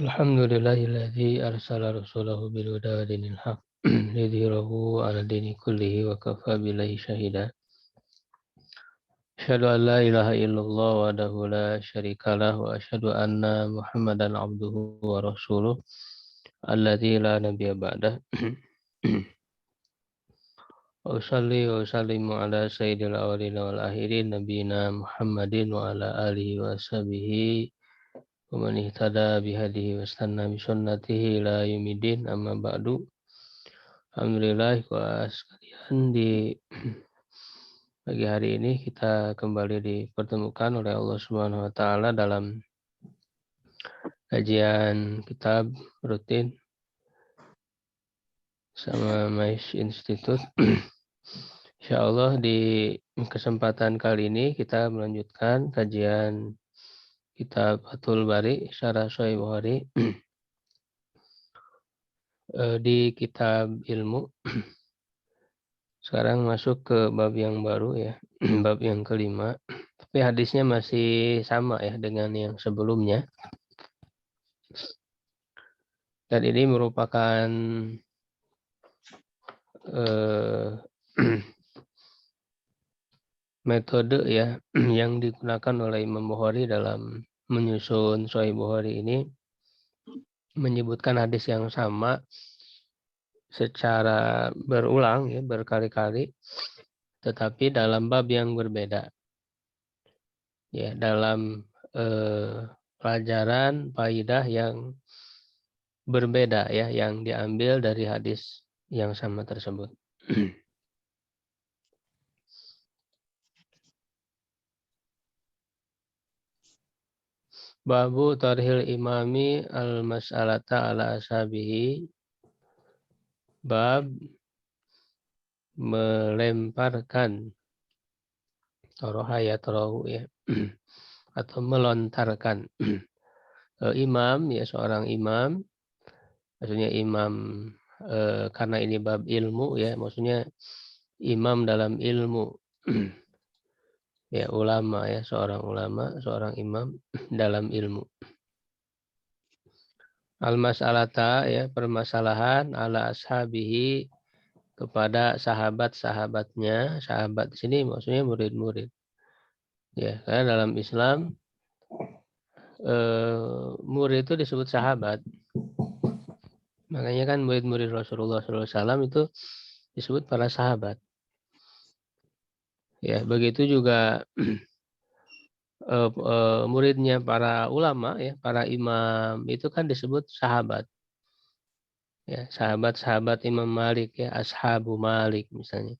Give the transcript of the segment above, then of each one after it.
Alhamdulillahilladzi arsala rasulahu bil huda wa dinil haq lidhirahu 'ala dini kullihi wa kafa billahi syahida. Asyhadu an la ilaha illallah wahdahu la syarikalah wa asyhadu anna Muhammadan abduhu wa rasuluh alladzi la nabiyya ba'dah. Wa usalli wa usallimu ala sayyidil awwalin wal akhirin nabiyina Muhammadin wa ala alihi wa sahbihi wa man ihtada bihadihi wa istanna bi sunnatihi ila yaumil amma ba'du. Alhamdulillah sekalian, di pagi hari ini kita kembali dipertemukan oleh Allah Subhanahu wa taala dalam kajian kitab rutin sama Mais Institute. Insyaallah di kesempatan kali ini kita melanjutkan kajian kitab Fathul Bari Syarah Sahih Bukhari di kitab ilmu. Sekarang masuk ke bab yang baru ya, bab yang kelima. Tapi hadisnya masih sama ya dengan yang sebelumnya. Dan ini merupakan metode ya yang digunakan oleh Imam Bukhari dalam menyusun Sahih Bukhari ini, menyebutkan hadis yang sama secara berulang ya, berkali-kali, tetapi dalam bab yang berbeda. Ya, dalam pelajaran faidah yang berbeda ya, yang diambil dari hadis yang sama tersebut. Babu tarhil imami al-mas'alata ala ashabihi. Bab melemparkan torohu ya atau melontarkan imam ya, seorang imam, maksudnya imam karena ini bab ilmu ya, maksudnya imam dalam ilmu ya, ulama ya, seorang ulama, seorang imam dalam ilmu. Al-mas'alata ya, permasalahan, ala ashabihi, kepada sahabat-sahabatnya. Sahabat di sini maksudnya murid-murid. Ya, karena dalam Islam murid itu disebut sahabat. Makanya kan murid-murid Rasulullah SAW itu disebut para sahabat. Ya, begitu juga muridnya para ulama ya, para imam itu kan disebut sahabat. Ya, sahabat-sahabat Imam Malik ya, ashabu Malik misalnya.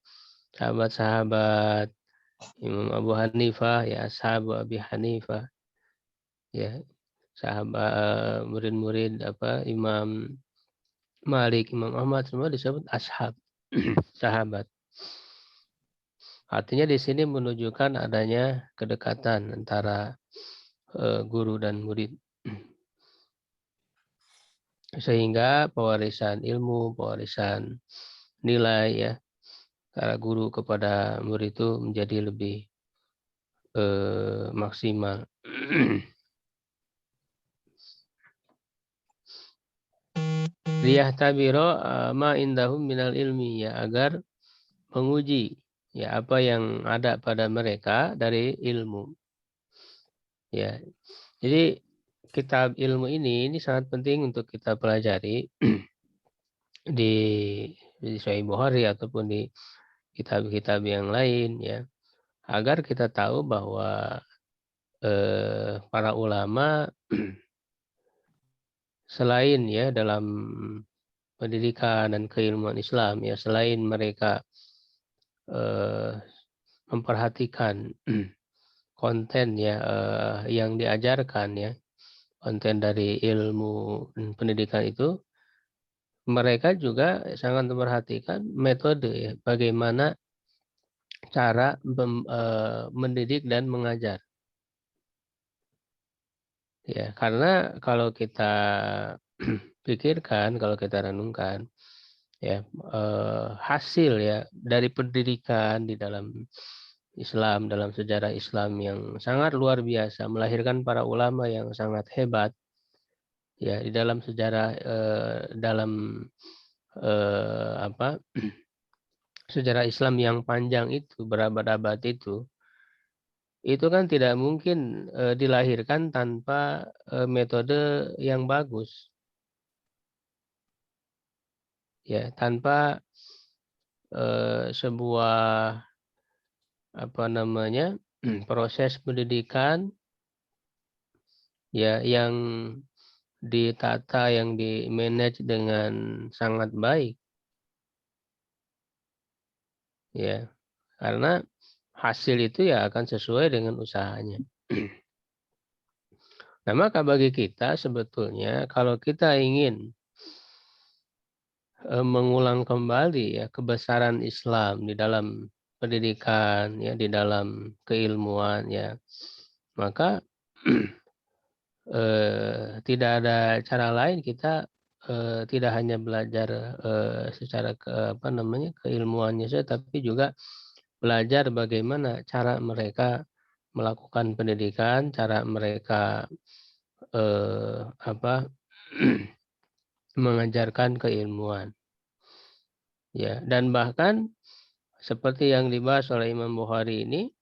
Sahabat-sahabat Imam Abu Hanifah ya, ashabu Abi Hanifah. Ya, sahabat murid-murid Imam Malik, Imam Ahmad, semua disebut ashab, sahabat. Artinya di sini menunjukkan adanya kedekatan antara guru dan murid. Sehingga pewarisan ilmu, pewarisan nilai ya, para guru kepada murid itu menjadi lebih maksimal. Liyahtabiro ma indahum minal ilmi ya, agar menguji ya apa yang ada pada mereka dari ilmu. Ya. Jadi kitab ilmu ini sangat penting untuk kita pelajari di Sahih Bukhari ataupun di kitab-kitab yang lain ya, agar kita tahu bahwa para ulama selain ya dalam pendidikan dan keilmuan Islam ya, selain mereka memperhatikan konten ya yang diajarkan ya, konten dari ilmu dan pendidikan itu, mereka juga sangat memperhatikan metode ya, bagaimana cara mendidik dan mengajar. Ya, karena kalau kita pikirkan, kalau kita renungkan ya, hasil ya dari pendidikan di dalam Islam, dalam sejarah Islam yang sangat luar biasa, melahirkan para ulama yang sangat hebat Ya, di dalam sejarah dalam apa sejarah Islam yang panjang itu berabad-abad itu kan tidak mungkin dilahirkan tanpa metode yang bagus, ya, tanpa sebuah apa namanya proses pendidikan ya yang ditata, yang di-manage dengan sangat baik, ya. Karena hasil itu ya akan sesuai dengan usahanya. Nah, maka bagi kita sebetulnya kalau kita ingin mengulang kembali ya kebesaran Islam di dalam pendidikan ya, di dalam keilmuan ya, maka tidak ada cara lain kita tidak hanya belajar secara apa namanya keilmuannya saja, tapi juga belajar bagaimana cara mereka melakukan pendidikan, cara mereka apa mengajarkan keilmuan. Ya, dan bahkan seperti yang dibahas oleh Imam Bukhari ini,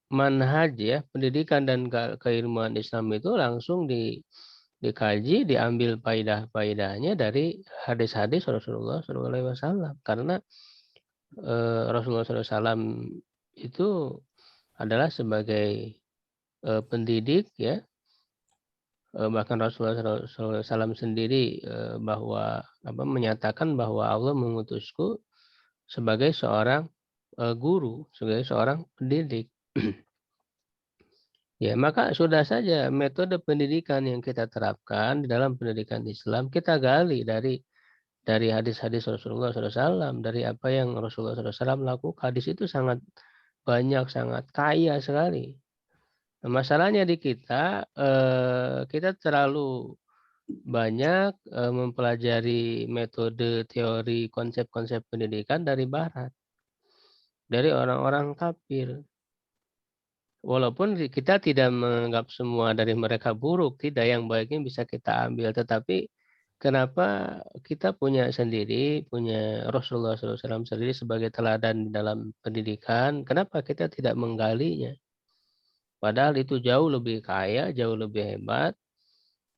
manhaj ya, pendidikan dan keilmuan Islam itu langsung dikaji, diambil faidah-faidahnya dari hadis-hadis Rasulullah SAW. Karena Rasulullah SAW itu adalah sebagai pendidik ya, bahkan Rasulullah SAW sendiri bahwa menyatakan bahwa Allah mengutusku sebagai seorang guru, sebagai seorang pendidik. Ya, maka sudah saja metode pendidikan yang kita terapkan di dalam pendidikan Islam kita gali dari hadis-hadis Rasulullah SAW, dari apa yang Rasulullah SAW lakukan. Hadis itu sangat banyak, sangat kaya sekali. Nah, masalahnya di kita, kita terlalu banyak mempelajari metode, teori, konsep-konsep pendidikan dari Barat, dari orang-orang kafir. Walaupun kita tidak menganggap semua dari mereka buruk, tidak, yang baiknya bisa kita ambil. Tetapi kenapa kita punya sendiri, punya Rasulullah SAW sendiri sebagai teladan dalam pendidikan, kenapa kita tidak menggalinya? Padahal itu jauh lebih kaya, jauh lebih hebat,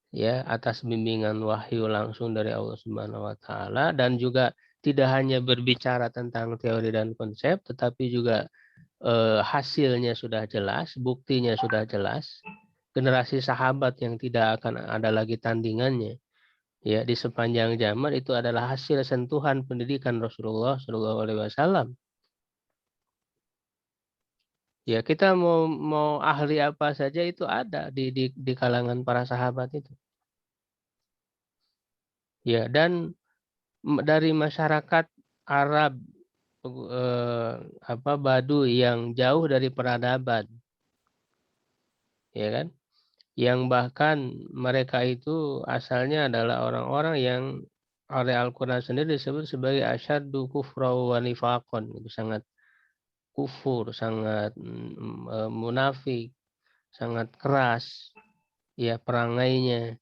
ya, atas bimbingan wahyu langsung dari Allah Subhanahu wa taala, dan juga tidak hanya berbicara tentang teori dan konsep, tetapi juga hasilnya sudah jelas, buktinya sudah jelas. Generasi sahabat yang tidak akan ada lagi tandingannya ya di sepanjang zaman itu adalah hasil sentuhan pendidikan Rasulullah Shallallahu Alaihi Wasallam. Ya, kita mau ahli apa saja itu ada di kalangan para sahabat itu. Ya, dan dari masyarakat Arab Baduy yang jauh dari peradaban, ya kan? Yang bahkan mereka itu asalnya adalah orang-orang yang oleh Al-Quran sendiri disebut sebagai asyaddu kufra wa nifaqan, itu sangat kufur, sangat munafik, sangat keras ya perangainya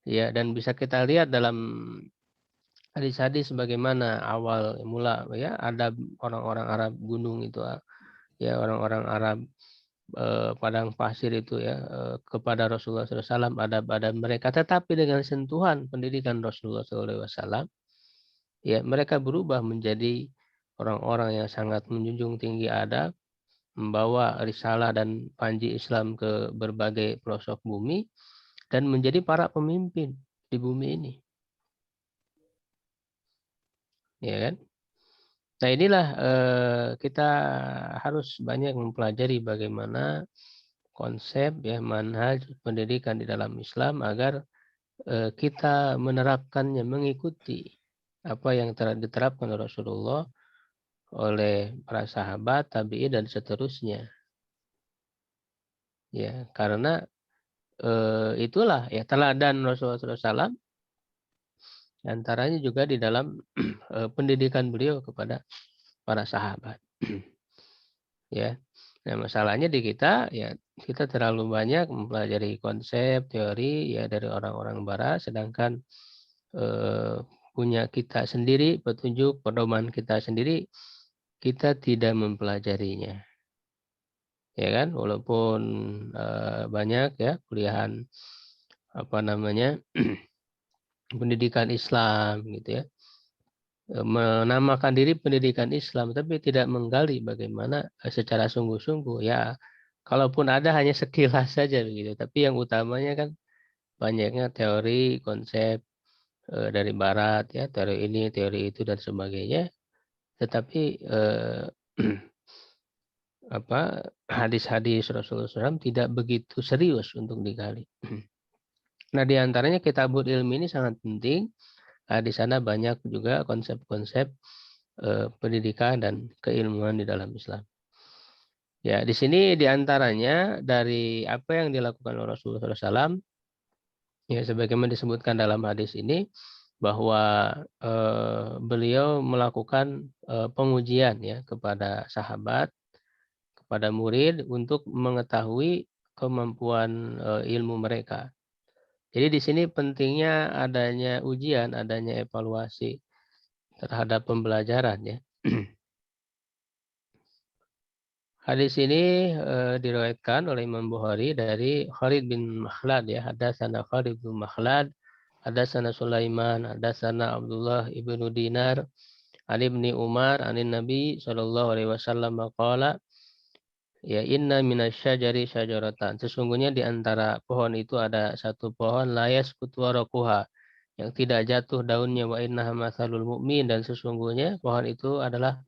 ya, dan bisa kita lihat dalam hadis-hadis bagaimana awal mula ya ada orang-orang Arab gunung itu ya, orang-orang Arab padang pasir itu ya kepada Rasulullah SAW ada mereka, tetapi dengan sentuhan pendidikan Rasulullah SAW ya mereka berubah menjadi orang-orang yang sangat menjunjung tinggi adab, membawa risalah dan panji Islam ke berbagai pelosok bumi dan menjadi para pemimpin di bumi ini, ya kan? Nah, inilah kita harus banyak mempelajari bagaimana konsep ya manhaj pendidikan di dalam Islam agar kita menerapkannya, mengikuti apa yang telah diterapkan oleh Rasulullah, oleh para sahabat, tabi'in dan seterusnya. Ya, karena itulah ya teladan Rasulullah SAW, antaranya juga di dalam pendidikan beliau kepada para sahabat. Ya. Nah, masalahnya di kita ya kita terlalu banyak mempelajari konsep, teori ya dari orang-orang barat, sedangkan punya kita sendiri, petunjuk, pedoman kita sendiri, kita tidak mempelajarinya. Ya kan, walaupun banyak ya kuliahan apa namanya pendidikan Islam gitu ya, menamakan diri pendidikan Islam tapi tidak menggali bagaimana secara sungguh-sungguh ya, kalaupun ada hanya sekilas saja begitu, tapi yang utamanya kan banyaknya teori konsep dari barat ya, teori ini teori itu dan sebagainya, tetapi apa hadis-hadis Rasulullah SAW tidak begitu serius untuk digali. Nah, di antaranya Kitabul Ilmi ini sangat penting. Di sana banyak juga konsep-konsep pendidikan dan keilmuan di dalam Islam. Ya, di sini di antaranya dari apa yang dilakukan oleh Rasulullah SAW, ya sebagaimana disebutkan dalam hadis ini bahwa beliau melakukan pengujian ya kepada sahabat, kepada murid untuk mengetahui kemampuan ilmu mereka. Jadi di sini pentingnya adanya ujian, adanya evaluasi terhadap pembelajaran ya. Hadis ini diriwayatkan oleh Imam Bukhari dari Khalid bin Makhlad ya. Hadatsana Khalid bin Makhlad, hadatsana Sulaiman, hadatsana Abdullah ibnu Dinar, Ali bin Umar, anin Nabi sallallahu alaihi wasallam qala, ya inna minasyajari syajaratan. Sesungguhnya di antara pohon itu ada satu pohon layas kutwarakuha, yang tidak jatuh daunnya, wa innaha matsalul mu'min, dan sesungguhnya pohon itu adalah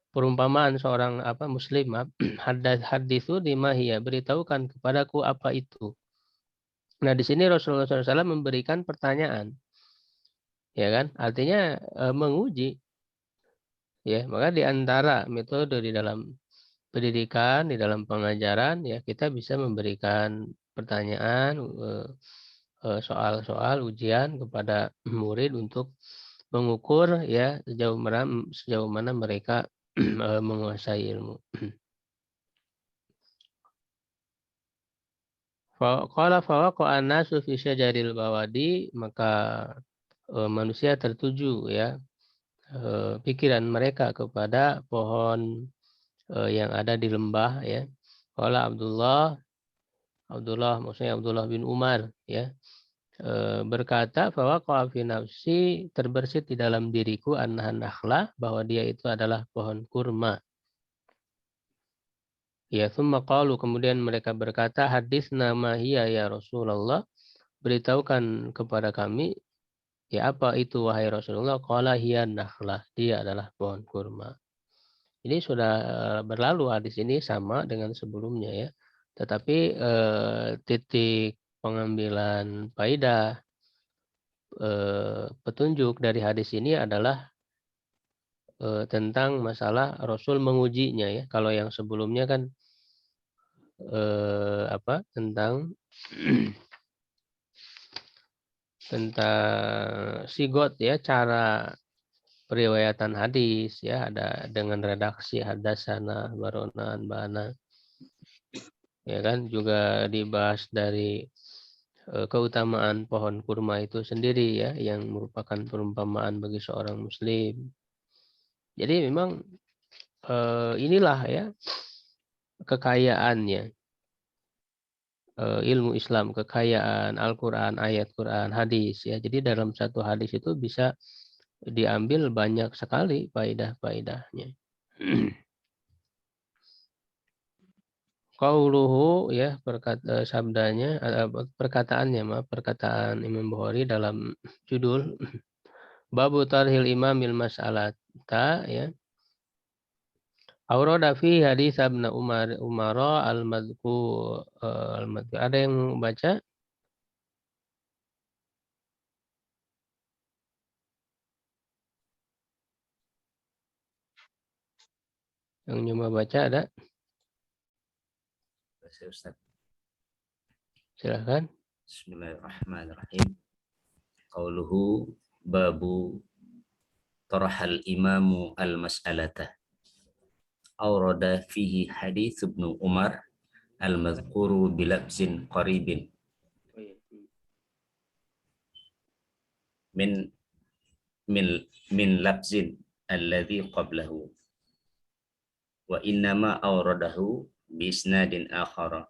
perumpamaan seorang muslim. Haditsu dimahia, beritahukan kepadaku apa itu. Nah, di sini Rasulullah SAW memberikan pertanyaan, ya kan? Artinya menguji, ya. Maka di antara metode di dalam pendidikan, di dalam pengajaran, ya kita bisa memberikan pertanyaan, soal-soal ujian kepada murid untuk mengukur ya sejauh mana mereka menguasai ilmu. Qala fawaqa'a an-nasu fi syajaril bawadi, maka manusia tertuju ya pikiran mereka kepada pohon yang ada di lembah ya. Qala Abdullah maksudnya Abdullah bin Umar ya, berkata fawaqa'a fi nafsi, terbersit di dalam diriku annahan nakhlah, bahwa dia itu adalah pohon kurma. Ya, tsumma qalu, kemudian mereka berkata, haditsna ma hiya ya Rasulullah, beritahukan kepada kami ya apa itu wahai Rasulullah. Qala hiya nakhlah, dia adalah pohon kurma. Ini sudah berlalu hadis ini sama dengan sebelumnya ya. Tetapi titik pengambilan faidah petunjuk dari hadis ini adalah tentang masalah Rasul mengujinya ya. Kalau yang sebelumnya kan tentang tentang sigot ya, cara periwayatan hadis ya, ada dengan redaksi hadasana, baronan, bana, ya kan, juga dibahas dari keutamaan pohon kurma itu sendiri ya, yang merupakan perumpamaan bagi seorang muslim. Jadi memang inilah ya kekayaannya ilmu Islam, kekayaan Al-Quran, ayat Quran, hadis ya. Jadi dalam satu hadis itu bisa diambil banyak sekali faidah-faidahnya. Qauluhu ya, sabdanya, perkataan Imam Bukhari dalam judul Babu Tarhil Imamil Mas'alata ya. Aurada fi hadis Ibnu Umar al-madhkur. Ada yang baca? Yang nyoba baca ada? Ustaz. Silakan. Bismillahirrahmanirrahim. Qauluhu babu tarahal imamu al-mas'alata. Aurada fihi hadits Ibnu Umar al-madhkuru bilabzin qaribin min min labzin alladhi qablahu wa innama awradahu bisnadin akhara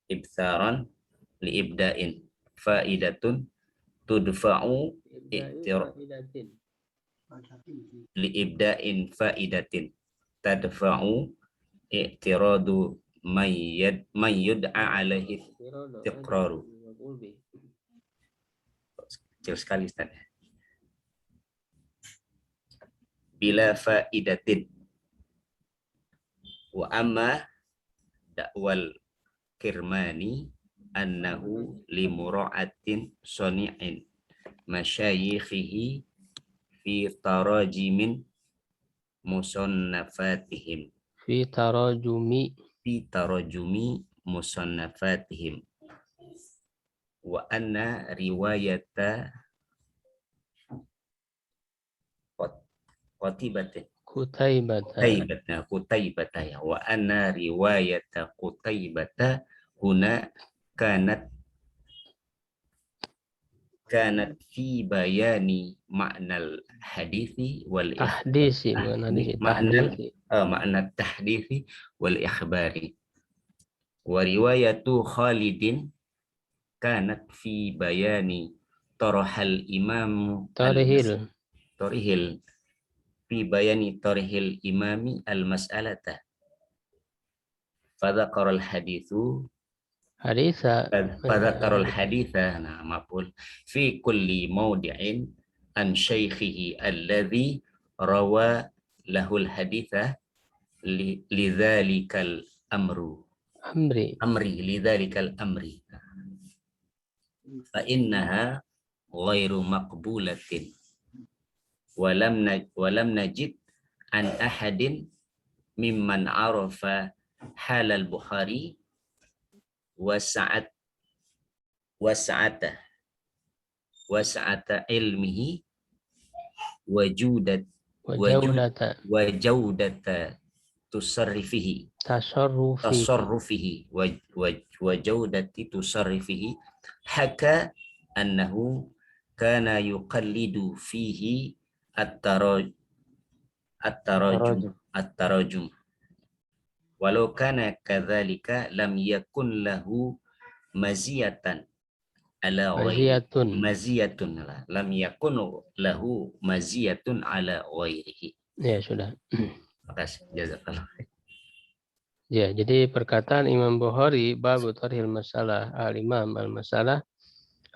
ibtharan li ibda'in fa'idatun tudfa'u li ibda'in fa'idatin tadfa'u i'tiradu man yud'a alaihi tiqraru. Kecil sekali Ustaz. Bila fa'idatin wa amma da'wal Kirmani annahu limura'atin soni'in masyayikhihi fi tarajimin musannafatihim fi tarajumi musannafatihim wa anna riwayata Qutaibata ya wa anna riwayata Qutaibata huna kanat fi bayani ma'nal hadithi wal makna tahdithi wal ikhbari wa riwayatu Khalidin kanat fi bayani tarihil fi bayani tarihil imami al-mas'alata fadhakara al-hadithu nah maqul fi kulli mawdi'in an syaikhihi alladhi rawa lahul haditha lidzalikal amri fa innaha ghairu maqbulatin walam najid an ahadin mimman arafa halal Bukhari wasa'ata ilmihi wa jawdata tasarrufihi wa jawdati tusarrifihi haka annahu kana yuqallidu fihi at-tarajum walau kana kadzalika lam yakun lahu maziyatan ala maziyatun lam yakun lahu maziyatun ala ghairihi. Ya sudah. Makasih, jazakallah. Ya, jadi perkataan Imam Bukhari bab tarhil masalah al-imam al-masalah,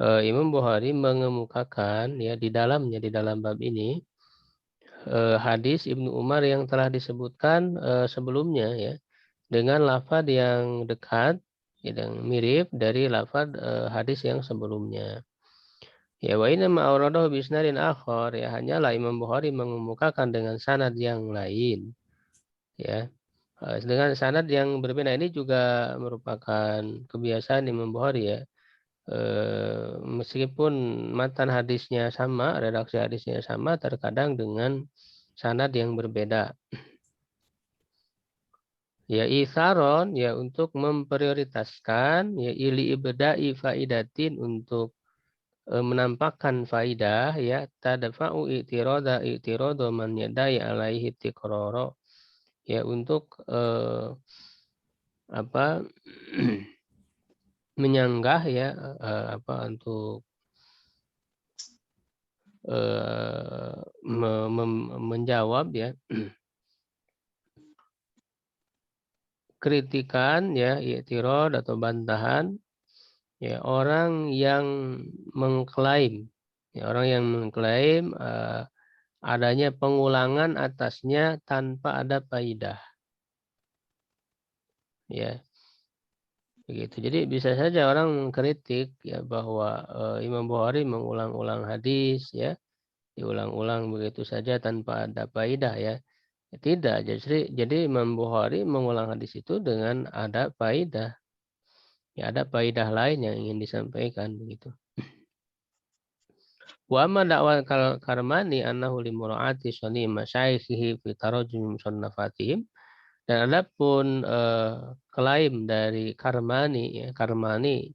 Imam Bukhari mengemukakan ya di dalam bab ini hadis Ibnu Umar yang telah disebutkan sebelumnya ya dengan lafaz yang dekat yang mirip dari lafaz hadis yang sebelumnya. Ya wa inna ma awradahu bi isnadin akhar, ya hanyalah Imam Bukhari mengemukakan dengan sanad yang lain. Ya. Dengan sanad yang berbeda ini juga merupakan kebiasaan Imam Bukhari ya. Meskipun matan hadisnya sama, redaksi hadisnya sama, terkadang dengan sanad yang berbeda. Ya isaron ya untuk memprioritaskan ya ili ibda'i faidatin untuk menampakkan faidah ya tadfa'u i'tirada man yadai alaihi tiqrara ya untuk menyanggah ya untuk menjawab ya kritikan ya i'tirad atau bantahan ya orang yang mengklaim adanya pengulangan atasnya tanpa ada faidah ya begitu. Jadi bisa saja orang mengkritik ya bahwa Imam Bukhari mengulang-ulang hadis ya diulang-ulang begitu saja tanpa ada faidah ya. Tidak, jadi Imam Bukhari mengulang hadis itu dengan ada faidah. Ya ada faidah lain yang ingin disampaikan begitu. Wa amma da'wal Karmani annahu limura'ati sunni masyaikhihi fi tarajum sunnafatihim. Dan adapun klaim dari Karmani, ya, Karmani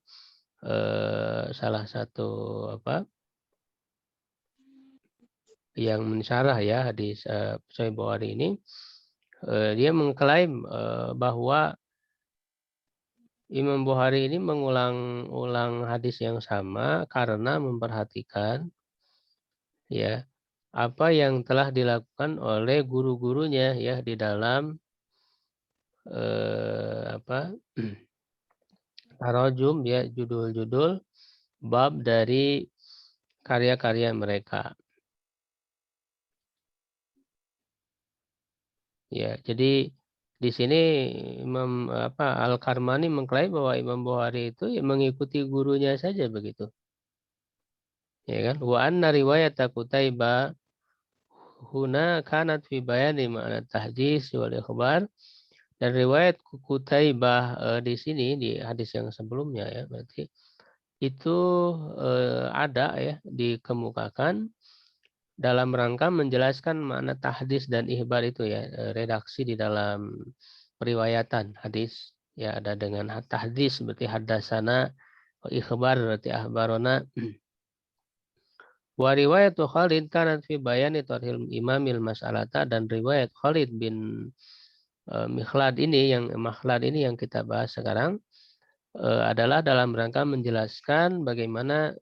salah satu yang mensyarah ya hadis Sahih Bukhari ini, dia mengklaim bahwa Imam Bukhari ini mengulang-ulang hadis yang sama karena memperhatikan ya apa yang telah dilakukan oleh guru-gurunya ya di dalam tarajum ya, judul-judul bab dari karya-karya mereka. Ya, jadi di sini Imam Al-Karmani mengklaim bahwa Imam Bukhari itu ya mengikuti gurunya saja begitu. Ya kan? Wa anna riwayat Qutaibah huna kanat fi bayani ma'na tahdits wal ikhbar. Dan riwayat Qutaibah di sini di hadis yang sebelumnya ya, berarti itu ada ya dikemukakan dalam rangka menjelaskan makna tahdits dan ihbar itu ya, redaksi di dalam periwayatan hadis ya, ada dengan tahdits berarti hadasana, ikhbar berarti ahbarona. Wa riwayat Khalid kanat fi bayani tarhil imamil mas'alata, dan riwayat Khalid bin Makhlad ini yang kita bahas sekarang adalah dalam rangka menjelaskan bagaimana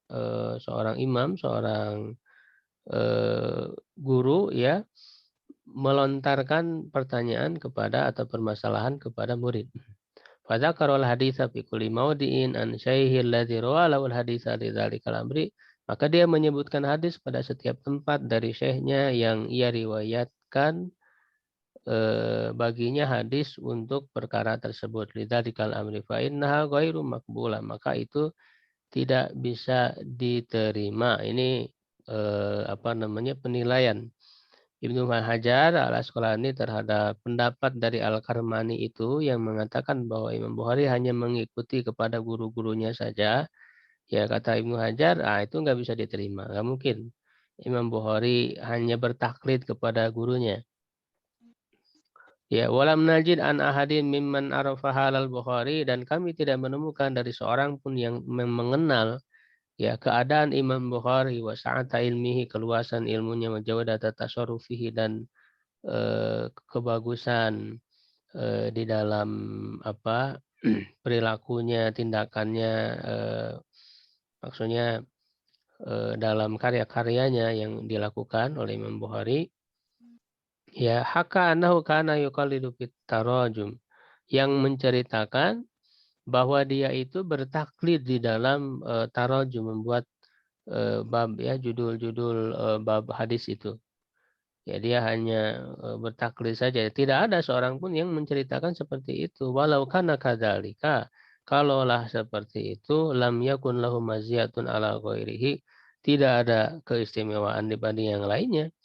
seorang imam, seorang guru ya melontarkan pertanyaan kepada atau permasalahan kepada murid. Fadzakarul haditsa fi kulli mawdi'in an syaikhil ladzi rawalahul haditsa lidzalikal amri. Maka dia menyebutkan hadis pada setiap tempat dari syekhnya yang ia riwayatkan baginya hadis untuk perkara tersebut. Lidzalikal amri fa innaha ghairu maqbulah. Maka itu tidak bisa diterima. Ini penilaian Ibnu Hajar al-Asqalani terhadap pendapat dari Al-Karmani itu yang mengatakan bahwa Imam Bukhari hanya mengikuti kepada guru-gurunya saja. Ya kata Ibnu Hajar, itu nggak bisa diterima, nggak mungkin. Imam Bukhari hanya bertaklid kepada gurunya. Ya, walam najid an ahadin mimman arafa halal Bukhari, dan kami tidak menemukan dari seorang pun yang mengenal ya keadaan Imam Bukhari wa sa'ata ilmihi, keluasan ilmunya, wa jawadata tasarrufihi, dan kebagusan di dalam perilakunya, tindakannya, maksudnya dalam karya-karyanya yang dilakukan oleh Imam Bukhari. Ya, haka annahu kana yuqallidu fit tarajum, yang menceritakan bahwa dia itu bertaklid di dalam tarajum, membuat bab ya, judul-judul bab hadis itu. Ya, dia hanya bertaklid saja. Tidak ada seorang pun yang menceritakan seperti itu. Walau kana kadzalika, kalaulah seperti itu, lam yakun lahu maziyatun ala ghairihi, tidak ada keistimewaan dibanding yang lainnya.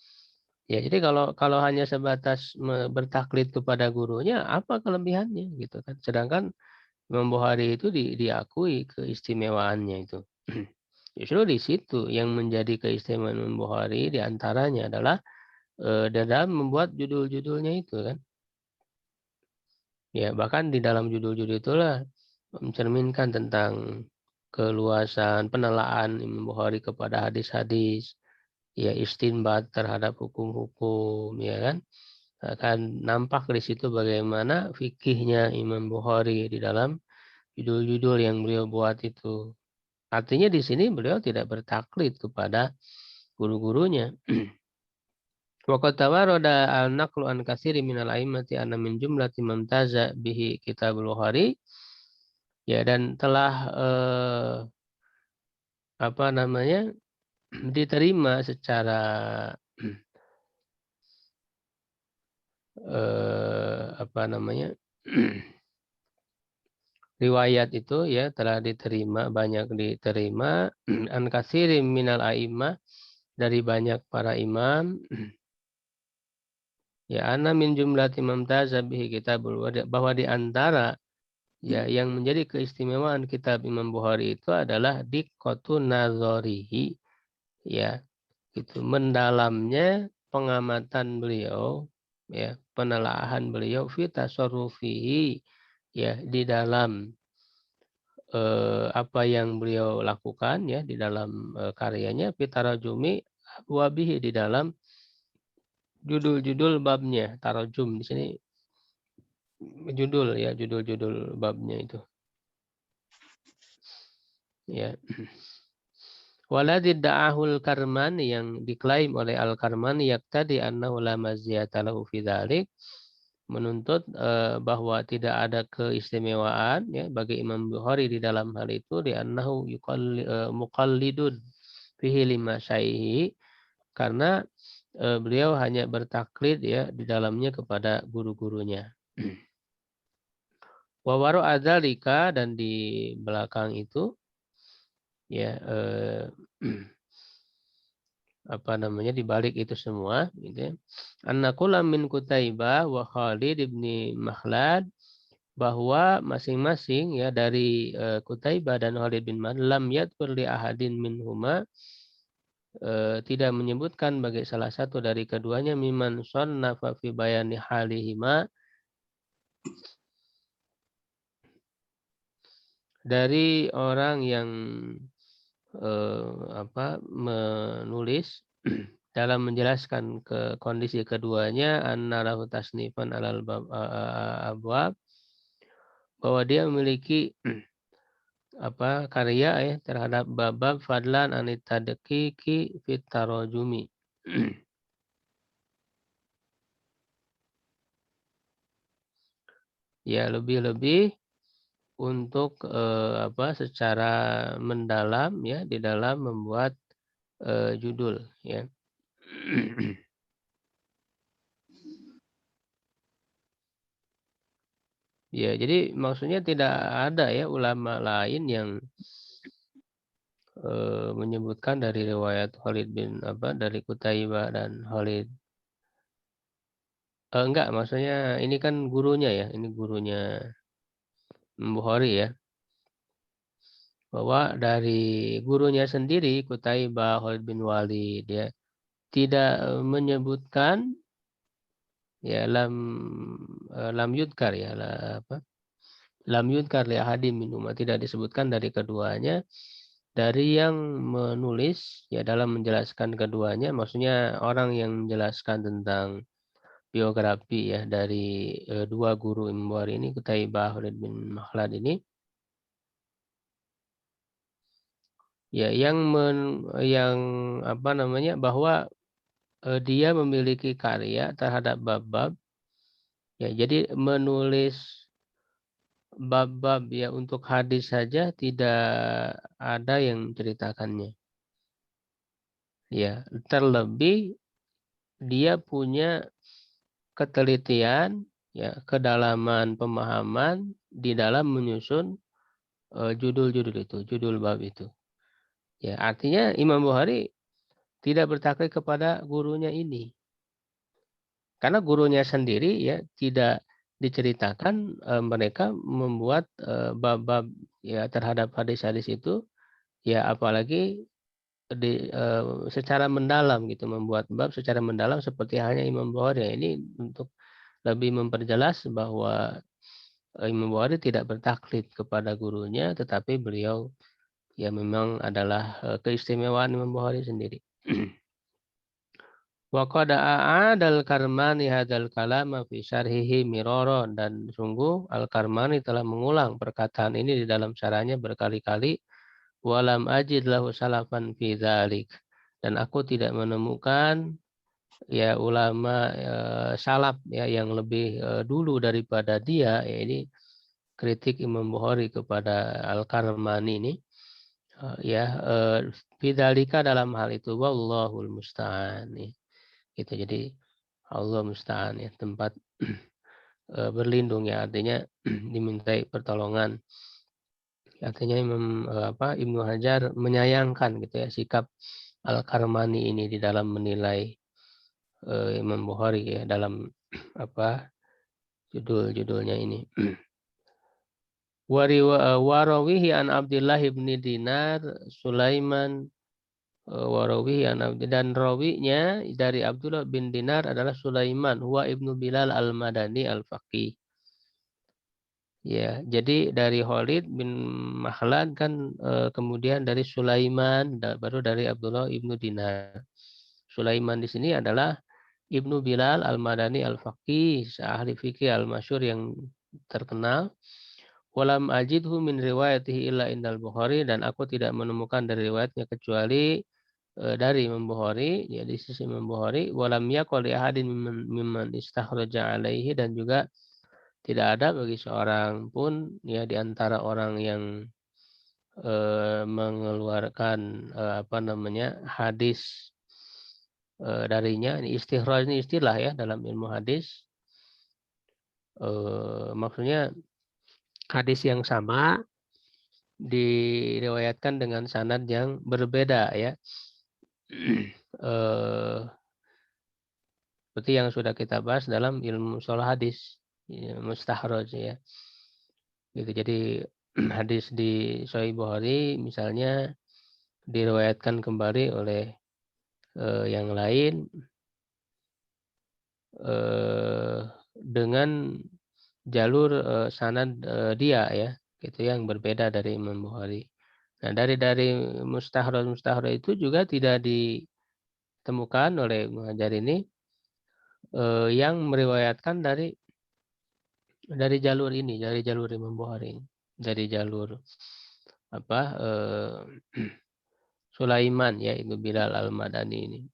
Ya, jadi kalau hanya sebatas bertaklid kepada gurunya, apa kelebihannya gitu kan? Sedangkan Imam Bukhari itu diakui keistimewaannya itu. Justru di situ yang menjadi keistimewaan Imam Bukhari diantaranya adalah dalam membuat judul-judulnya itu kan. Ya, bahkan di dalam judul-judul itulah mencerminkan tentang keluasan penelaan Imam Bukhari kepada hadis-hadis, ya istinbat terhadap hukum-hukum, ya kan. Akan nampak di situ bagaimana fikihnya Imam Bukhari di dalam judul-judul yang beliau buat itu. Artinya di sini beliau tidak bertaklid kepada guru-gurunya. Waqad tawarada al-naqlu an katsiri minal a'immati anna min jumlati mamtaza bihi kitabul Bukhari. Ya, dan telah diterima secara riwayat itu ya telah diterima, banyak diterima an katsirin minal a'immah, dari banyak para imam. Ya, ana min jumlati mamtaza bihi kitabul, bahwa di antara ya yang menjadi keistimewaan kitab Imam Bukhari itu adalah diqqatun nazarihi, ya gitu, mendalamnya pengamatan beliau ya penelaahan beliau fi tasarrufihi, ya di dalam apa yang beliau lakukan ya di dalam karyanya, fi tarajumi abwabihi, di dalam judul-judul babnya. Tarajum di sini judul ya, judul-judul babnya itu. Ya. Waladhi da'ahul Karmani, yang diklaim oleh Al-Karmani, yaktadi annahu la maziyata lahu fi dzalik, menuntut bahwa tidak ada keistimewaan ya bagi Imam Bukhari di dalam hal itu, di annahu muqallidun fihi lima syaihi, karena beliau hanya bertaklid ya di dalamnya kepada guru-gurunya. Wa waru adzalika, dan di belakang itu ya apa namanya, di balik itu semua gitu ya, annakulam min Kutaibah wa Khalid ibni Makhlad, bahwa masing-masing ya dari Kutaibah dan Khalid bin Makhlad, lam yadkur li ahadin minhuma, tidak menyebutkan bagi salah satu dari keduanya, miman sonnafa fi bayani halihima, dari orang yang menulis dalam menjelaskan ke kondisi keduanya, anna lahu tasnifan alal abwab, bahwa dia memiliki karya ya terhadap bab fadlan anit tadqiqi fit tarajumi. Ya lebih-lebih untuk secara mendalam ya di dalam membuat judul ya. Ya, jadi maksudnya tidak ada ya ulama lain yang menyebutkan dari riwayat Khalid bin dari Kutaibah dan Khalid. Enggak, maksudnya ini kan gurunya ya, ini gurunya Bukhari ya. Bahwa dari gurunya sendiri Kutaibah Khalid bin Walid ya tidak menyebutkan ya lam yudkar ya lam yudkar li ahadim minhuma, tidak disebutkan dari keduanya, dari yang menulis ya dalam menjelaskan keduanya, maksudnya orang yang menjelaskan tentang biografi ya dari dua guru Imam Bukhari ini, Qutaibah Khalid bin Makhlad ini, ya yang bahwa dia memiliki karya terhadap bab-bab ya, jadi menulis bab-bab ya untuk hadis saja tidak ada yang menceritakannya. Ya, terlebih dia punya ketelitian ya, kedalaman pemahaman di dalam menyusun judul-judul itu, judul bab itu. Ya, artinya Imam Bukhari tidak bertaklid kepada gurunya ini. Karena gurunya sendiri ya tidak diceritakan mereka membuat bab-bab ya terhadap hadis-hadis itu, ya apalagi secara mendalam gitu, membuat bab secara mendalam seperti halnya Imam Bukhari. Ini untuk lebih memperjelas bahwa Imam Bukhari tidak bertaklid kepada gurunya, tetapi beliau ya memang adalah keistimewaan Imam Bukhari sendiri. Wa qad a'adal Karmani hadzal kalama fi syarhihi miraran, dan sungguh Al-Karmani telah mengulang perkataan ini di dalam syarahnya berkali-kali. Walam ajid lahu salafan fi dzalik, dan aku tidak menemukan ya ulama salaf ya yang lebih dulu daripada dia, ya ini kritik Imam Bukhari kepada Al-Karmani ini bidzalika, dalam hal itu, wallahul musta'an ya. Gitu, jadi Allah musta'an ya, tempat berlindung ya, artinya dimintai pertolongan. Artinya Ibnu Hajar menyayangkan gitu ya sikap Al-Karmani ini di dalam menilai Imam Bukhari ya dalam judul-judulnya ini. Warawihi an Abdullah ibn Dinar Sulaiman warawi dan rawinya dari Abdullah bin Dinar adalah Sulaiman huwa ibnu Bilal al-Madani al-Faqih. Ya, jadi dari Khalid bin Makhlad kan kemudian dari Sulaiman baru dari Abdullah ibnu Dinar. Sulaiman di sini adalah Ibnu Bilal al-Madani al-Faqih, ahli fikih al-masyhur yang terkenal. Walam ajidhu min riwayatihi illa indal Bukhari, dan aku tidak menemukan dari riwayatnya kecuali dari Imam Bukhari, ya di sisi Imam Bukhari. Walam yaqul li ahadin mimman istakhraja alaihi, dan juga tidak ada bagi seorang pun ya di antara orang yang mengeluarkan hadis darinya. Ini istikhraj ini istilah ya dalam ilmu hadis. Maksudnya hadis yang sama diriwayatkan dengan sanad yang berbeda ya. Seperti yang sudah kita bahas dalam ilmu sholah hadis, ya, mustakhraj ya. Gitu. Jadi hadis di Sahih Bukhari misalnya diriwayatkan kembali oleh yang lain dengan jalur sanad dia ya, gitu yang berbeda dari Imam Bukhari. Nah, dari mustakhraj itu juga tidak ditemukan oleh Ibnu Hajar ini yang meriwayatkan dari jalur ini, dari jalur Imam Bukhari, dari jalur Sulaiman ya, Ibnu Bilal al-Madani ini.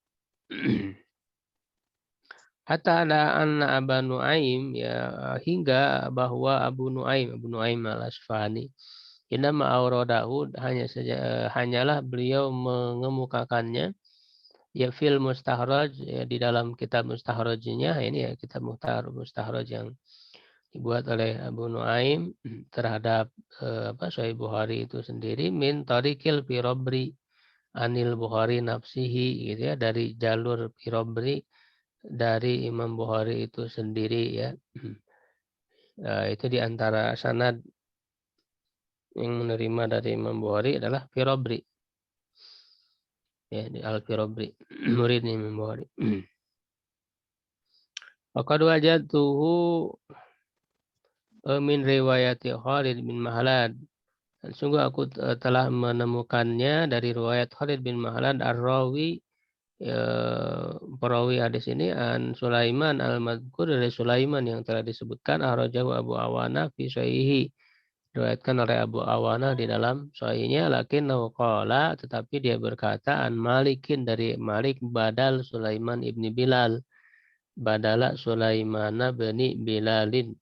Hatta ada anna Abu Nuaim ya, hingga bahwa Abu Nuaim al-Asfahani inama auradahu hanyalah beliau mengemukakannya ya fil mustakhraj ya, di dalam kitab mustakhrajnya ini ya, kitab mustakhraj yang dibuat oleh Abu Nuaim terhadap Sahih Bukhari itu sendiri min tariqil Firabri anil Bukhari nafsihi gitu ya, dari jalur Firabri dari Imam Bukhari itu sendiri ya. Itu diantara sanad yang menerima dari Imam Bukhari adalah Firabri ya, di Al-Firabri muridnya Imam Bukhari. Faqad wajadtuhu min riwayati Khalid bin Mahlad, dan sungguh aku telah menemukannya dari riwayat Khalid bin Mahlad ar-rawi perawi hadis ini an Sulaiman al-Madhkur, dari Sulaiman yang telah disebutkan akhrajahu Abu Awana fi sahihi, diriwayatkan oleh Abu Awana di dalam sahihnya, lakin qala, tetapi dia berkata an Malikin, dari Malik badal Sulaiman ibni Bilal, badala Sulaimana bani Bilalin,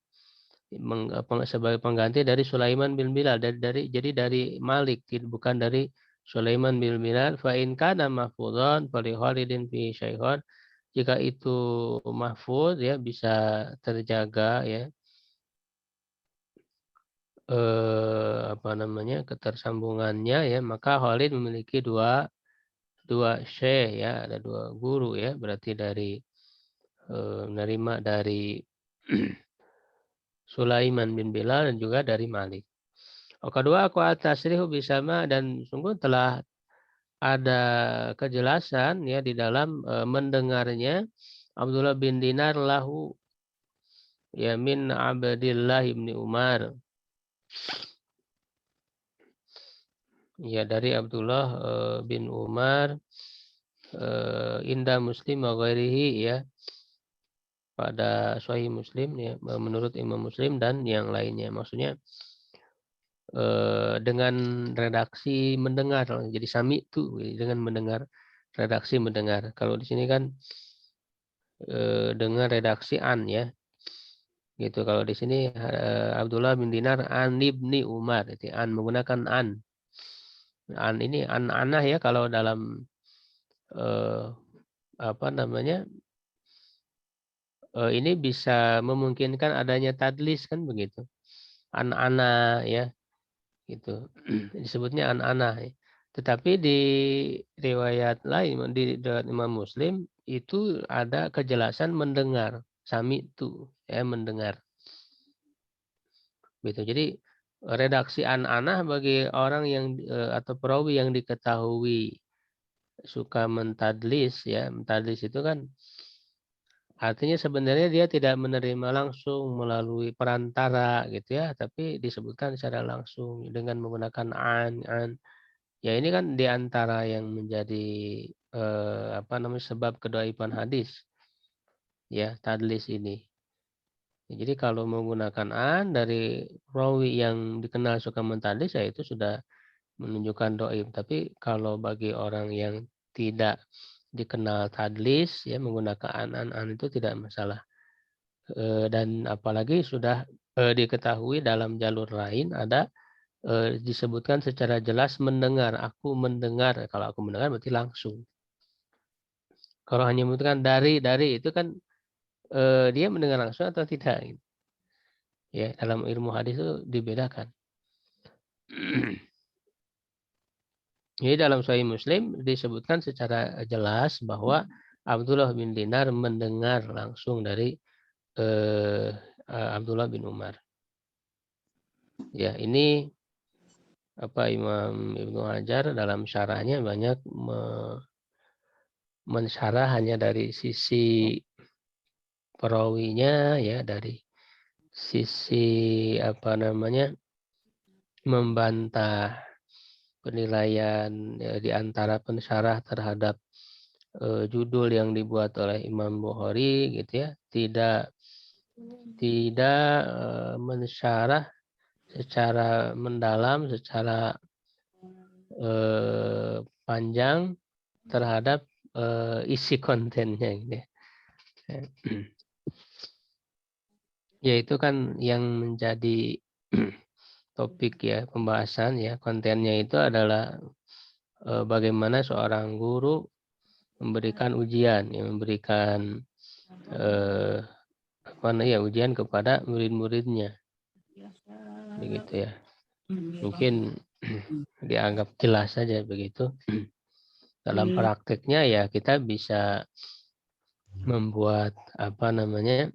sebagai pengganti dari Sulaiman bin Bilal, jadi dari Malik, bukan dari Sulaiman bin Bilal. Fa in kana mahfudhan fali Khalidin fi syaikhon, jika itu mahfuz ya, bisa terjaga ya ketersambungannya ya, maka Khalid memiliki dua syekh ya, ada dua guru ya, berarti dari menerima dari Sulaiman bin Bilal dan juga dari Malik. Kedua, aku atasrihu bisama, dan sungguh telah ada kejelasan ya di dalam mendengarnya Abdullah bin Dinar lahu ya min Abdillah ibni Umar, ya dari Abdullah bin Umar inda Muslim wa ghairihi ya, pada Sahih Muslim ya, menurut Imam Muslim dan yang lainnya. Maksudnya dengan redaksi mendengar, jadi sami itu dengan mendengar, redaksi mendengar. Kalau di sini kan dengan redaksi an ya, gitu. Kalau di sini Abdullah bin Dinar an ibni Umar, itu an menggunakan an ini an anah ya, kalau dalam ini bisa memungkinkan adanya tadlis kan begitu, an ana ya, gitu. Disebutnya an-anah ya. Tetapi di riwayat lain, di riwayat Imam Muslim itu ada kejelasan mendengar, sami itu ya, mendengar. Gitu. Jadi redaksi an-anah bagi orang yang atau perawi yang diketahui suka mentadlis ya. Mentadlis itu kan artinya sebenarnya dia tidak menerima langsung melalui perantara gitu ya, tapi disebutkan secara langsung dengan menggunakan an. Ya ini kan di antara yang menjadi apa namanya sebab kedhaifan hadis ya, tadlis ini. Ya, jadi kalau menggunakan an dari rawi yang dikenal suka mentadlis ya itu sudah menunjukkan dhaif. Tapi kalau bagi orang yang tidak dikenal tadlis ya menggunakan an itu tidak masalah. Dan apalagi sudah diketahui dalam jalur lain ada disebutkan secara jelas mendengar. Aku mendengar. Kalau aku mendengar berarti langsung. Kalau hanya menyebutkan dari itu kan dia mendengar langsung atau tidak. Gitu. Ya, dalam ilmu hadis itu dibedakan. Jadi dalam Sahih Muslim disebutkan secara jelas bahwa Abdullah bin Dinar mendengar langsung dari Abdullah bin Umar. Ya, ini apa Imam Ibnu Hajar dalam syarahnya banyak mensyarah hanya dari sisi perawinya ya, dari sisi apa namanya membantah penilaian ya, di antara pensyarah terhadap judul yang dibuat oleh Imam Bukhari gitu ya, tidak mensyarah secara mendalam, secara panjang terhadap isi kontennya gitu ya. Ya itu kan yang menjadi topik ya pembahasan ya, kontennya itu adalah bagaimana seorang guru memberikan ujian ya, memberikan apa ya ujian kepada murid-muridnya begitu ya. Mungkin dianggap jelas saja begitu. Dalam prakteknya ya kita bisa membuat apa namanya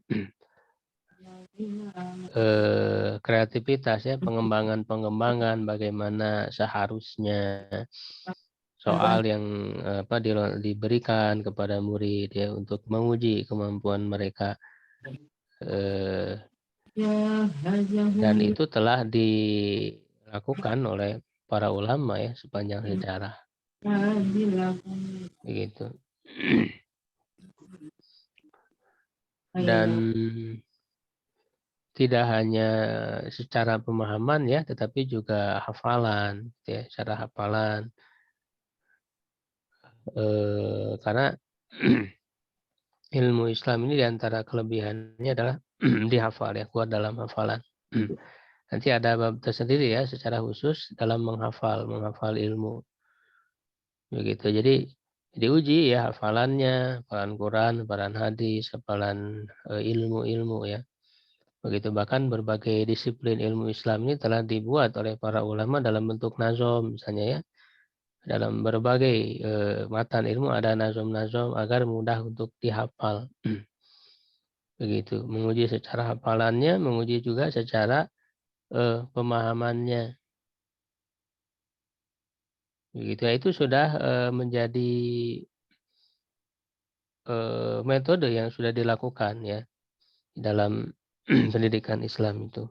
kreativitas ya, pengembangan bagaimana seharusnya soal yang apa diberikan kepada murid ya untuk menguji kemampuan mereka dan itu telah dilakukan oleh para ulama ya sepanjang sejarah begitu. Dan tidak hanya secara pemahaman ya, tetapi juga hafalan, ya, secara hafalan. Karena ilmu Islam ini diantara kelebihannya adalah dihafal ya, kuat dalam hafalan. Nanti ada bab tersendiri ya, secara khusus dalam menghafal ilmu, begitu. Jadi diuji ya hafalannya, hafalan Quran, hafalan hadis, hafalan ilmu-ilmu ya. Begitu bahkan berbagai disiplin ilmu Islam ini telah dibuat oleh para ulama dalam bentuk nazom misalnya ya. Dalam berbagai matan ilmu ada nazom-nazom agar mudah untuk dihafal. Begitu, menguji secara hafalannya, menguji juga secara pemahamannya. Begitu ya, itu sudah menjadi metode yang sudah dilakukan ya dalam pendidikan Islam itu.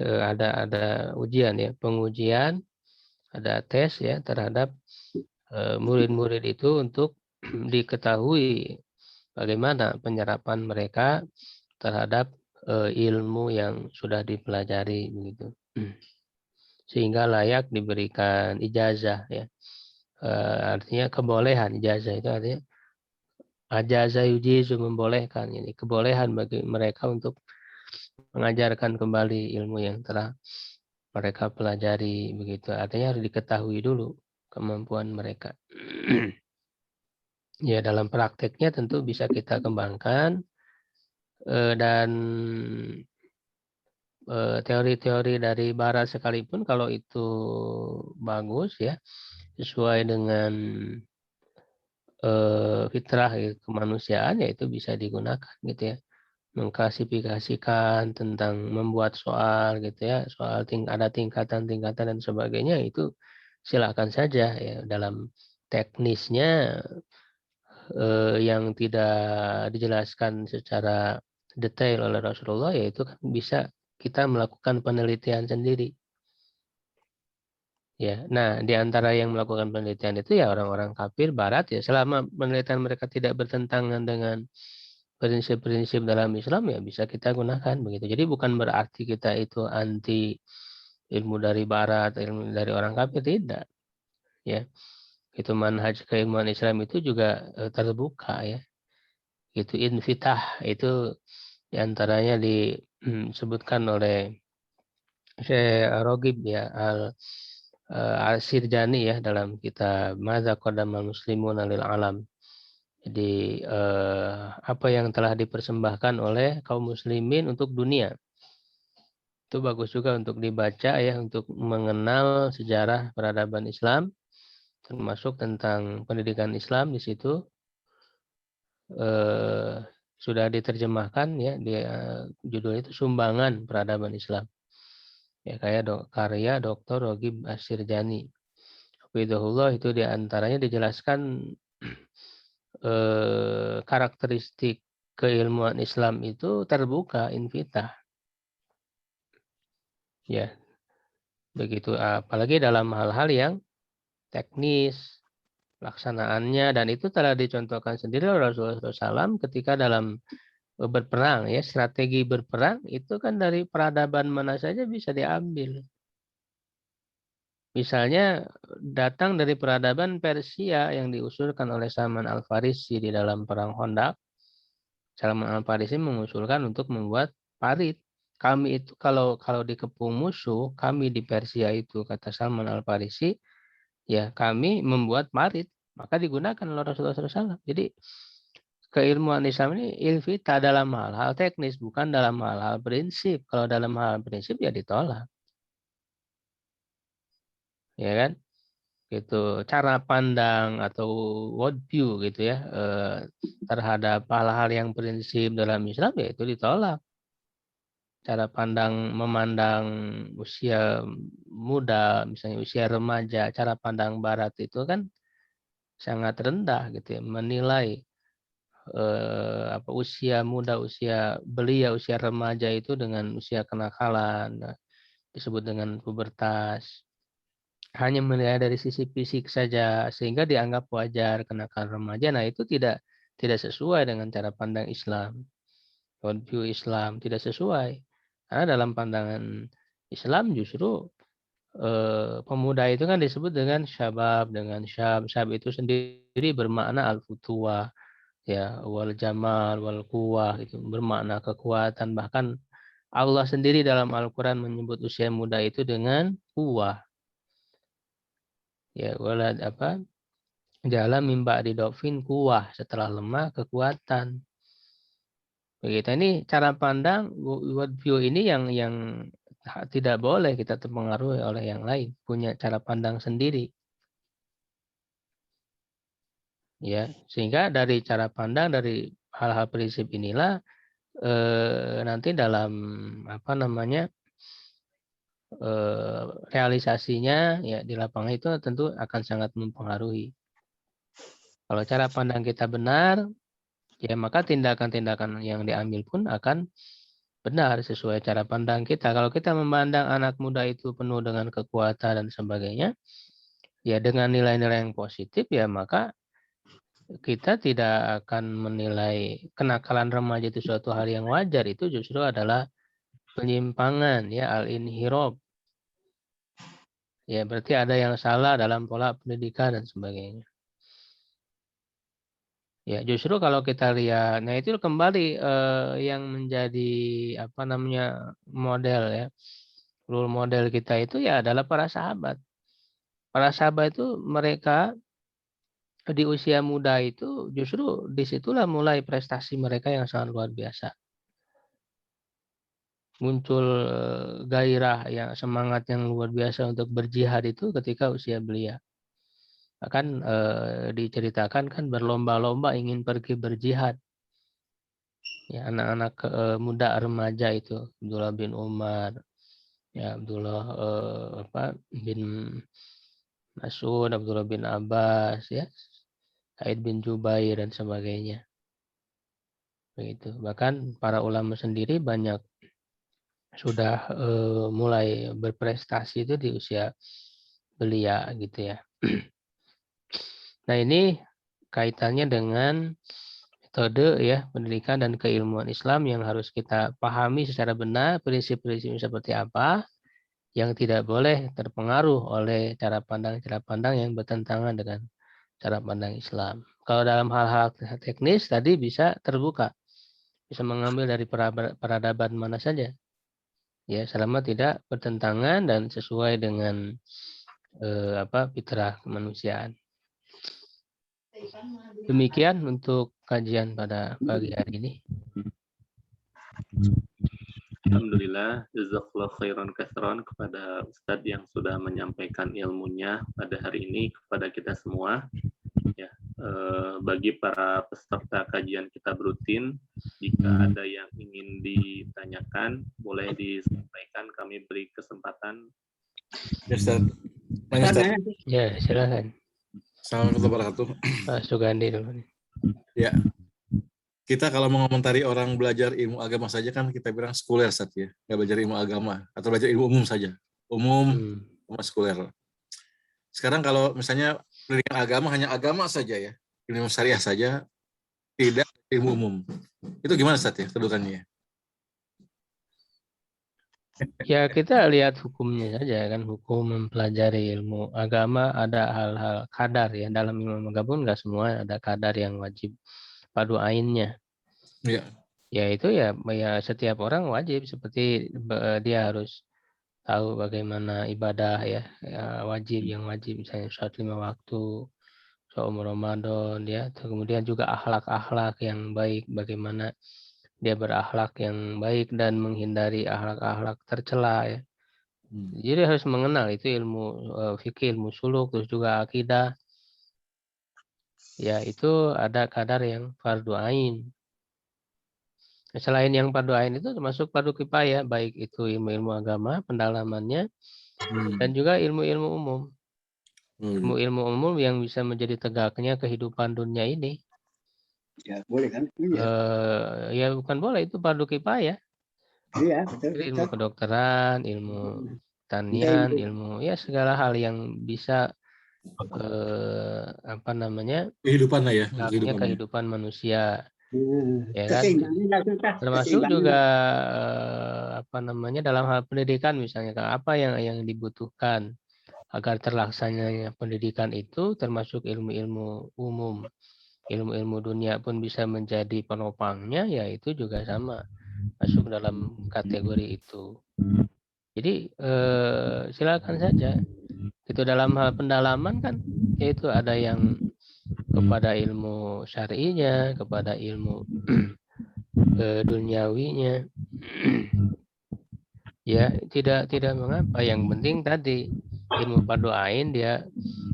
Ada ujian ya, pengujian, ada tes ya terhadap murid-murid itu untuk diketahui bagaimana penyerapan mereka terhadap ilmu yang sudah dipelajari begitu. Sehingga layak diberikan ijazah ya. Artinya kebolehan, ijazah itu artinya ajaza yujizu membolehkan, ini kebolehan bagi mereka untuk mengajarkan kembali ilmu yang telah mereka pelajari begitu. Artinya harus diketahui dulu kemampuan mereka. Ya dalam prakteknya tentu bisa kita kembangkan dan teori-teori dari barat sekalipun kalau itu bagus ya sesuai dengan fitrah ya, kemanusiaan ya itu bisa digunakan gitu ya, mengklasifikasikan tentang membuat soal gitu ya, soal ada tingkatan-tingkatan dan sebagainya, itu silakan saja ya dalam teknisnya yang tidak dijelaskan secara detail oleh Rasulullah, yaitu kan bisa kita melakukan penelitian sendiri. Ya, nah di antara yang melakukan penelitian itu ya orang-orang kafir Barat ya, selama penelitian mereka tidak bertentangan dengan prinsip-prinsip dalam Islam ya bisa kita gunakan begitu. Jadi bukan berarti kita itu anti ilmu dari Barat, ilmu dari orang kafir, tidak. Ya, itu manhaj keilmuan Islam itu juga terbuka ya. Itu infitah itu diantaranya disebutkan oleh Syekh Ragib ya Al-Sirjani ya dalam kitab Madza Qaddamal Muslimun lil Alam. Jadi apa yang telah dipersembahkan oleh kaum muslimin untuk dunia. Itu bagus juga untuk dibaca ya, untuk mengenal sejarah peradaban Islam, termasuk tentang pendidikan Islam. Di situ sudah diterjemahkan ya, judul itu Sumbangan Peradaban Islam. Ya kayak karya Dr. Ragib As-Sirjani. Hafizahullah, itu diantaranya dijelaskan karakteristik keilmuan Islam itu terbuka, infitah. Ya, begitu. Apalagi dalam hal-hal yang teknis, pelaksanaannya, dan itu telah dicontohkan sendiri oleh Rasulullah SAW ketika dalam berperang ya, strategi berperang itu kan dari peradaban mana saja bisa diambil. Misalnya datang dari peradaban Persia yang diusulkan oleh Salman Al-Farisi di dalam perang Khandaq. Salman Al-Farisi mengusulkan untuk membuat parit. Kami itu kalau dikepung musuh, kami di Persia itu, kata Salman Al-Farisi, ya kami membuat parit. Maka digunakan oleh Rasulullah SAW. Jadi keilmuan Islam ini ilfita dalam hal-hal teknis, bukan dalam hal-hal prinsip. Kalau dalam hal prinsip ya ditolak. Ya kan? Gitu, cara pandang atau worldview gitu ya terhadap hal-hal yang prinsip dalam Islam ya itu ditolak. Cara pandang memandang usia muda, misalnya usia remaja, cara pandang Barat itu kan sangat rendah gitu ya, menilai usia muda, usia belia, usia remaja itu dengan usia kenakalan, disebut dengan pubertas. Hanya menilai dari sisi fisik saja sehingga dianggap wajar kenakalan remaja. Nah, itu tidak sesuai dengan cara pandang Islam. Worldview Islam tidak sesuai. Karena dalam pandangan Islam justru pemuda itu kan disebut dengan syabab, dengan syab. Syab itu sendiri bermakna al-futuwa, ya, wal jamal, wal quwah, itu bermakna kekuatan. Bahkan Allah sendiri dalam Al-Quran menyebut usia muda itu dengan quwah. Ya, walad jalan mimba di dofin kuah, setelah lemah kekuatan. Begitu, ini cara pandang worldview ini yang tidak boleh kita terpengaruhi oleh yang lain, punya cara pandang sendiri. Ya, sehingga dari cara pandang, dari hal-hal prinsip inilah nanti dalam realisasinya ya di lapangan itu tentu akan sangat mempengaruhi. Kalau cara pandang kita benar, ya maka tindakan-tindakan yang diambil pun akan benar sesuai cara pandang kita. Kalau kita memandang anak muda itu penuh dengan kekuatan dan sebagainya, ya dengan nilai-nilai yang positif, ya maka kita tidak akan menilai kenakalan remaja itu suatu hal yang wajar. Itu justru adalah penyimpangan, ya, al-inhirab. Ya, berarti ada yang salah dalam pola pendidikan dan sebagainya. Ya, justru kalau kita lihat, nah itu kembali yang menjadi model ya, role model kita itu ya adalah para sahabat. Para sahabat itu mereka di usia muda itu justru disitulah mulai prestasi mereka yang sangat luar biasa. Muncul gairah yang semangat yang luar biasa untuk berjihad itu ketika usia belia. Bahkan diceritakan kan berlomba-lomba ingin pergi berjihad. Ya, anak-anak muda remaja itu Abdullah bin Umar, ya Abdullah bin Mas'ud, Abdullah bin Abbas, ya, Sa'id bin Jubair dan sebagainya. Begitu. Bahkan para ulama sendiri banyak sudah mulai berprestasi itu di usia belia gitu ya. Nah, ini kaitannya dengan metode ya pendidikan dan keilmuan Islam yang harus kita pahami secara benar, prinsip-prinsip seperti apa yang tidak boleh terpengaruh oleh cara pandang yang bertentangan dengan cara pandang Islam. Kalau dalam hal-hal teknis tadi bisa terbuka, bisa mengambil dari peradaban mana saja, ya selama tidak bertentangan dan sesuai dengan fitrah kemanusiaan. Demikian untuk kajian pada pagi hari ini. Alhamdulillah, jazakallahu khairan katsiran kepada Ustadz yang sudah menyampaikan ilmunya pada hari ini kepada kita semua. Ya, bagi para peserta kajian kita rutin, jika ada yang ingin ditanyakan, boleh disampaikan. Kami beri kesempatan. Ya, Ustaz. Ya, silakan. Assalamualaikum warahmatullahi wabarakatuh. Pak Sugandi dulu. Ya, kita kalau mengomentari orang belajar ilmu agama saja kan kita bilang sekuler, Ustaz, ya. Nggak belajar ilmu agama atau belajar ilmu umum saja. Umum sama sekuler. Sekarang kalau misalnya pendidikan agama hanya agama saja ya, ilmu syariah saja, tidak ilmu umum. Itu gimana, Ustaz, ya kedudukannya? Ya, kita lihat hukumnya saja kan, hukum mempelajari ilmu agama ada hal-hal kadar ya, dalam ilmu agama pun nggak semua ada kadar yang wajib padu ainnya. Ya. Ya itu ya setiap orang wajib, seperti dia harus tahu bagaimana ibadah ya, wajib yang wajib misalnya sholat 5 waktu, saum Ramadan ya, kemudian juga akhlak-akhlak yang baik, bagaimana dia berakhlak yang baik dan menghindari akhlak-akhlak tercela ya. Jadi harus mengenal itu ilmu fikih, ilmu suluk, terus juga akidah. Ya itu ada kadar yang fardu ain. Selain yang fardu ain itu termasuk fardu kifayah, baik itu ilmu-ilmu agama pendalamannya dan juga ilmu-ilmu umum. Ilmu-ilmu umum yang bisa menjadi tegaknya kehidupan dunia ini. Ya, boleh kan? Ya bukan boleh, itu fardu kifayah. Iya, betul. Ilmu kedokteran, ilmu pertanian, ilmu ya segala hal yang bisa kehidupan lah ya, kehidupan manusia. Ya kan? Termasuk juga dalam hal pendidikan misalnya, apa yang dibutuhkan agar terlaksananya pendidikan itu, termasuk ilmu-ilmu umum, ilmu-ilmu dunia pun bisa menjadi penopangnya, ya itu juga sama masuk dalam kategori itu. Jadi silakan saja. Itu dalam hal pendalaman kan, yaitu ada yang kepada ilmu syar'inya, kepada ilmu duniawinya. Ya, tidak mengapa. Yang penting tadi ilmu fardu ain dia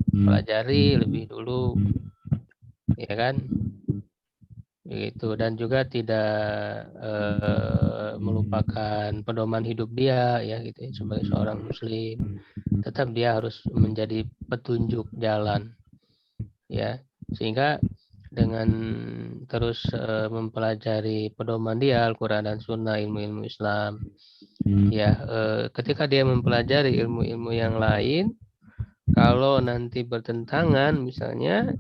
pelajari lebih dulu, ya kan? Begitu. Dan juga tidak melupakan pedoman hidup dia, ya gitu, sebagai seorang muslim. Tetap dia harus menjadi petunjuk jalan, ya, sehingga dengan terus mempelajari pedoman dia Al-Quran dan Sunnah, ilmu-ilmu Islam, ya ketika dia mempelajari ilmu-ilmu yang lain, kalau nanti bertentangan misalnya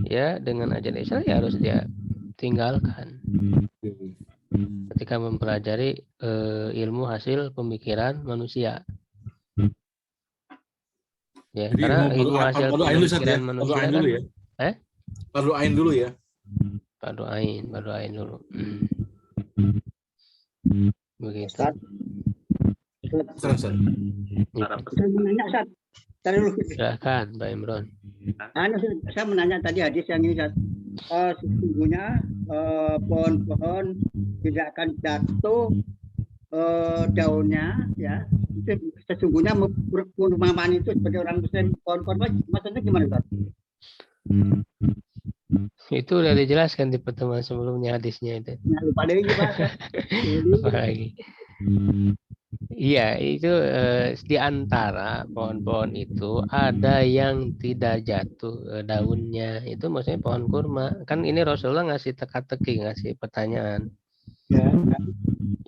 ya dengan ajaran Islam, ya harus dia tinggalkan. Ketika mempelajari ilmu hasil pemikiran manusia. Ya, jadi karena ilmu hasil pemikiran manusia kan, dulu ya. Fardu ain dulu ya. Fardu ain dulu. Begitu. Saya menanya, Ustaz. Silakan, Pak Imron. Saya menanya tadi hadis yang ini, Ustaz. Sesungguhnya pohon-pohon tidak akan jatuh daunnya, ya. Sesungguhnya perumpamaan itu sebagai orang Muslim, pohon-pohon maksudnya gimana, Ustaz? Itu udah dijelaskan di pertemuan sebelumnya hadisnya itu. Nah, lupa lagi, Pak. Apa lagi? Iya, itu di antara pohon-pohon itu ada yang tidak jatuh daunnya. Itu maksudnya pohon kurma. Kan ini Rasulullah ngasih teka-teki, ngasih pertanyaan. Ya.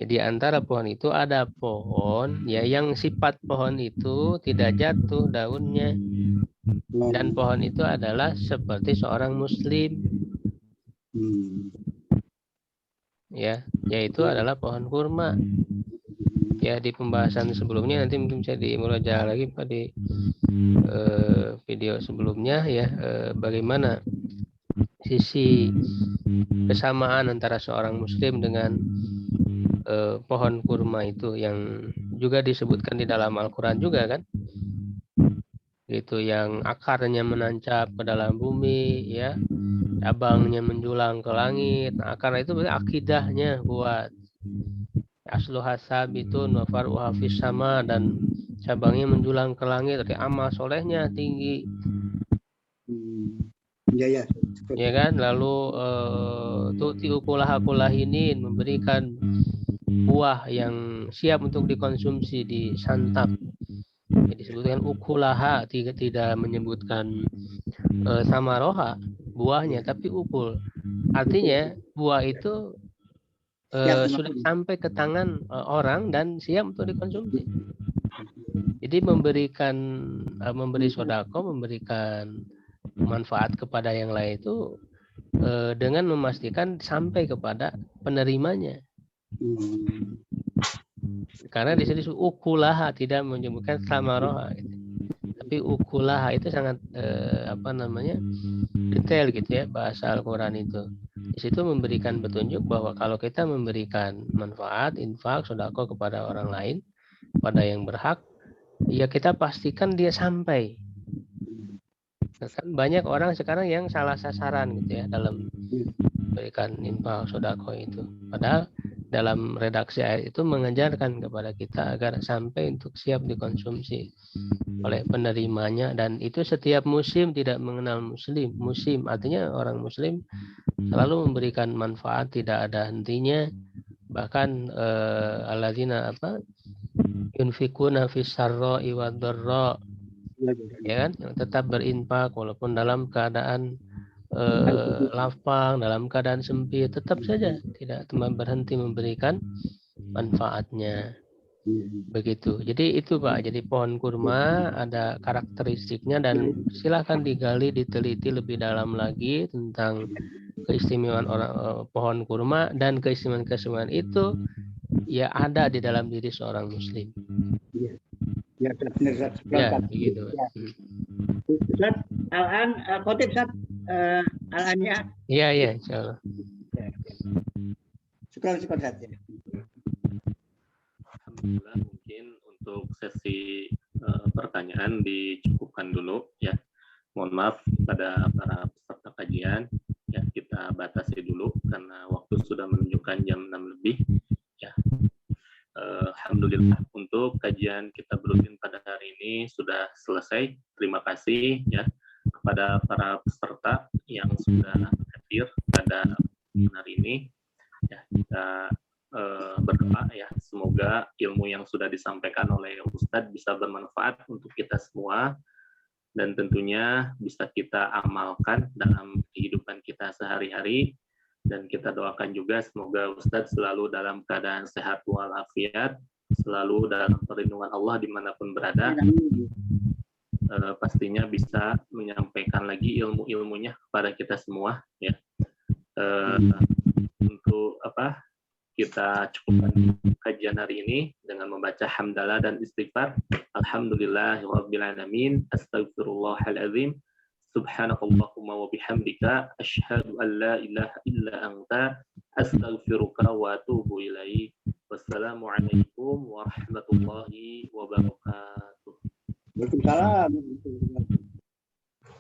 Jadi antara pohon itu ada pohon ya yang sifat pohon itu tidak jatuh daunnya, dan pohon itu adalah seperti seorang muslim, ya, yaitu adalah pohon kurma. Ya, di pembahasan sebelumnya nanti mungkin bisa dimurajaah lagi Pak di video sebelumnya ya, bagaimana sisi kesamaan antara seorang muslim dengan pohon kurma itu yang juga disebutkan di dalam Al-Quran juga kan, itu yang akarnya menancap ke dalam bumi ya, cabangnya menjulang ke langit. Nah, karena itu berarti akidahnya kuat. Asluha sabitun wa far'uha fis sama, dan cabangnya menjulang ke langit, berarti amal solehnya tinggi. Ya. Ya kan, lalu tu'ti ukulaha kulahinin, memberikan buah yang siap untuk dikonsumsi, disantap. Jadi disebutkan ukulaha, tidak menyebutkan samaroha buahnya, tapi ukul. Artinya buah itu sudah sampai ke tangan orang dan siap untuk dikonsumsi. Jadi memberi sodako, memberikan manfaat kepada yang lain itu dengan memastikan sampai kepada penerimanya. Karena di sini ukulaha, tidak menyebutkan samaroha, gitu. Tapi ukulaha itu sangat detail gitu ya, bahasa Al-Quran itu. Di situ memberikan petunjuk bahwa kalau kita memberikan manfaat, infak, sedekah kepada orang lain, pada yang berhak, ya kita pastikan dia sampai. Kan banyak orang sekarang yang salah sasaran gitu ya dalam memberikan infak, sedekah itu. Padahal dalam redaksi ayat itu mengajarkan kepada kita agar sampai untuk siap dikonsumsi oleh penerimanya, dan itu setiap musim, tidak mengenal musim artinya orang muslim selalu memberikan manfaat, tidak ada hentinya. Bahkan alladzina yunfikuna fis sarra'i wad dharra, ya kan, yang tetap berinfak walaupun dalam keadaan lapang, dalam keadaan sempit, tetap saja tidak berhenti memberikan manfaatnya. Begitu. Jadi itu Pak, jadi pohon kurma ada karakteristiknya, dan silakan digali, diteliti lebih dalam lagi tentang keistimewaan pohon kurma, dan keistimewaan itu ya ada di dalam diri seorang muslim. Ya, benar. Ya, begitu. Ustaz, Al-An, khotib Ustaz, Al-Annya. Iya, insyaallah. Syukran Ustaz. Alhamdulillah, mungkin untuk sesi pertanyaan dicukupkan dulu ya. Mohon maaf pada para peserta kajian ya, kita batasi dulu karena waktu sudah menunjukkan jam 6 lebih ya. Alhamdulillah untuk kajian kita berutin pada hari ini sudah selesai. Terima kasih ya kepada para peserta yang sudah hadir pada hari ini ya. Kita berdoa ya, semoga ilmu yang sudah disampaikan oleh Ustadz bisa bermanfaat untuk kita semua, dan tentunya bisa kita amalkan dalam kehidupan kita sehari-hari. Dan kita doakan juga semoga Ustadz selalu dalam keadaan sehat walafiat, selalu dalam perlindungan Allah dimanapun berada. Pastinya bisa menyampaikan lagi ilmu-ilmunya kepada kita semua ya. Untuk kita cukupkan kajian hari ini dengan membaca hamdalah dan istighfar. Alhamdulillahirabbil alamin, astaghfirullahalazim, subhanakallahumma wa bihamdika, asyhadu an la ilaha illa anta, astaghfiruka wa atubu ilaik. Wassalamualaikum warahmatullahi wabarakatuh. Waalaikumsalam.